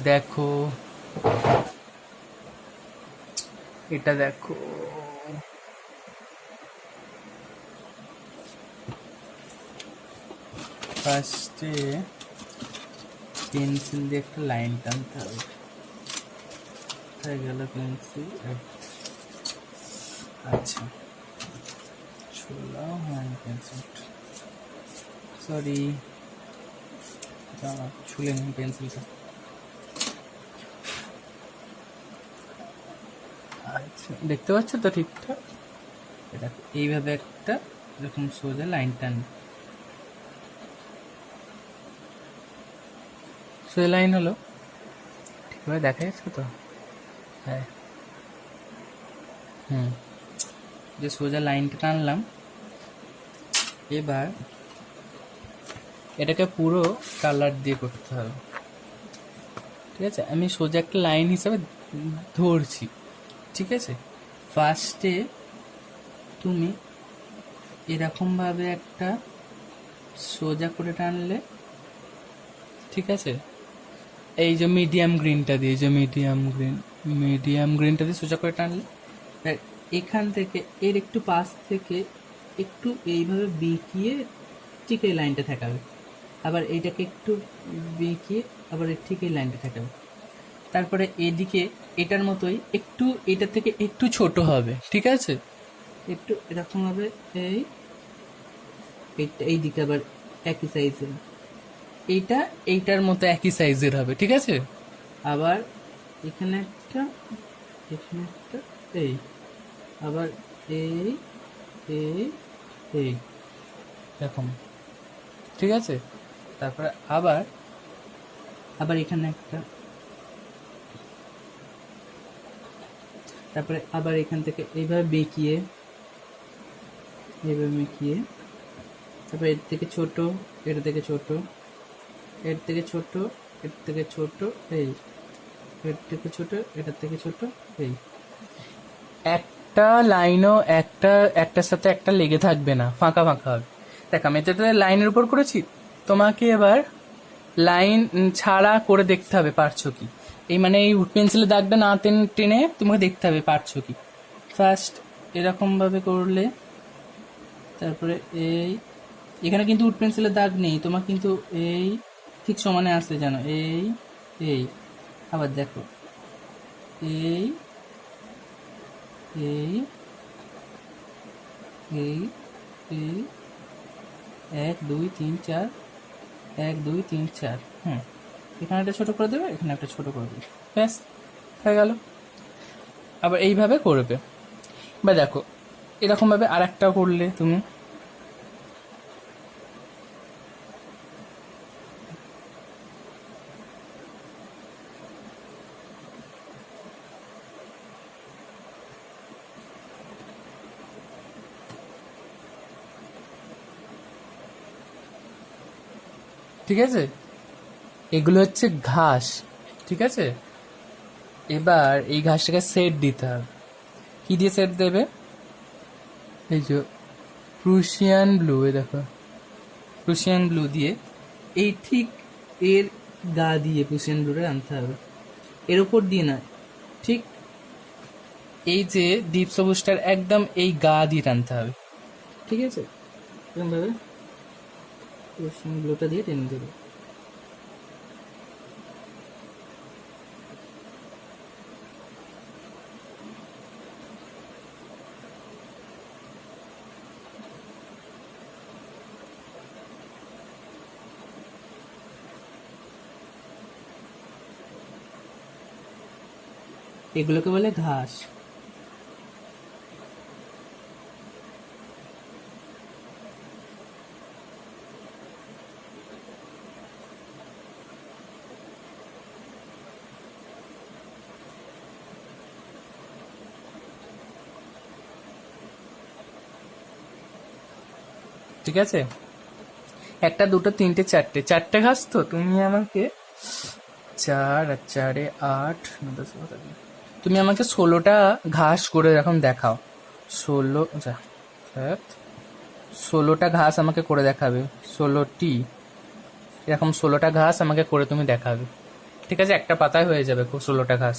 দেখো, এটা দেখো, ফার্স্টে পেন্সিল দিয়ে একটা লাইন টানতে হবে। কোথায় গেল পেন্সিল? আচ্ছা, ছোলা হয় পেন্সিল, সরি, ছুলে নি পেন্সিলটা। আচ্ছা, দেখতে পাচ্ছ তো ঠিকঠাক? এটা এইভাবে একটা এরকম সোজা লাইন টানবে। সোজা লাইন হলো, ঠিকভাবে দেখা যাচ্ছে তো? হ্যাঁ, যে সোজা লাইনটা টানলাম, এবার এটাকে পুরো কালার দিয়ে করতে হবে। ঠিক আছে, আমি সোজা একটা লাইন হিসাবে ধরছি। ঠিক আছে, ফার্স্টে তুমি এরকম ভাবে একটা সোজা করে টানলে, ঠিক আছে, এই যে মিডিয়াম গ্রিনটা দিয়ে, যে মিডিয়াম গ্রিনটা দিয়ে সোজা করে টানলে, এখান থেকে এর একটু পাশ থেকে একটু এইভাবে বেঁকিয়ে ঠিক এই লাইনটা ঠেকাবে, আবার এইটাকে একটু বেঁকিয়ে আবার ঠিক এই লাইনটা ঠেকাবে। তারপরে এদিকে এটার মতোই একটু, এটার থেকে একটু ছোট হবে। ঠিক আছে, একটু এরকম হবে, এই এই দিকে আবার একই সাইজের, এইটা এইটার মতো একই সাইজের হবে। ঠিক আছে, আবার এখানে একটা, এখানে একটা, এই আবার এই এই এই এরকম। ঠিক আছে, তারপরে আবার আবার এখানে একটা, তারপরে আবার এখান থেকে এইভাবে বেঁকিয়ে, এইভাবে বেঁকিয়ে, তারপরে এর থেকে ছোট, এর থেকে ছোট, এর থেকে ছোট, এর থেকে ছোট, এই এর থেকে ছোট, এটার থেকে ছোট, এই একটা লাইনও একটার সাথে একটা লেগে থাকবে না, ফাঁকা ফাঁকা হবে। দেখ, আমি তো লাইনের উপর করেছি, তোমাকে এবার লাইন ছাড়া করে দেখতে হবে পারছো কি। এই মানে এই পেন্সিলের দাগটা না টেনে তোমাকে দেখতে হবে পারছো কি। ফার্স্ট এরকম ভাবে করলে, তারপরে এই, এখানে কিন্তু উড পেন্সিলের দাগ নেই, তোমার কিন্তু এই ঠিক সমানে আসতে জানো, এই এই আবার দেখো, এই এই এই এই 1 2 3 4, 1 2 3 4, এখানে একটা ছোট করে দেবে, এখানে একটা ছোট করে দেবে, ব্যাস হয়ে গেল। আবার এইভাবে করবে, বা দেখো এরকম ভাবে আর একটা করলে তুমি, ঠিক আছে, এগুলো হচ্ছে ঘাস। ঠিক আছে, এবার এই ঘাসটাকে সেট দিতে হবে। কি দিয়ে সেট দেবে? এই যে প্রুশিয়ান ব্লু, এ দেখো, প্রুশিয়ান ব্লু দিয়ে এই ঠিক এর গা দিয়ে প্রুশিয়ান ব্লুটা আনতে হবে, এর উপর দিয়ে না, ঠিক এই যে দ্বীপ সবুজটার একদম এই গা দিয়ে টানতে হবে। ঠিক আছে, এরকম ভাবে প্রুশিয়ান ব্লুটা দিয়ে টেনে দেবে। এগুলোকে বলে ঘাস। ঠিক আছে, একটা দুটো তিনটে চারটে, চারটে ঘাস তো, তুমি আমাকে 4 আর 4 8 10 11, তুমি আমাকে 16টা ঘাস করে এরকম দেখাও। 16, আচ্ছা 16টা ঘাস আমাকে করে দেখাবে, 16টি, এরকম 16টা ঘাস আমাকে করে তুমি দেখাবে। ঠিক আছে, একটা পাতায় হয়ে যাবে 16টা ঘাস।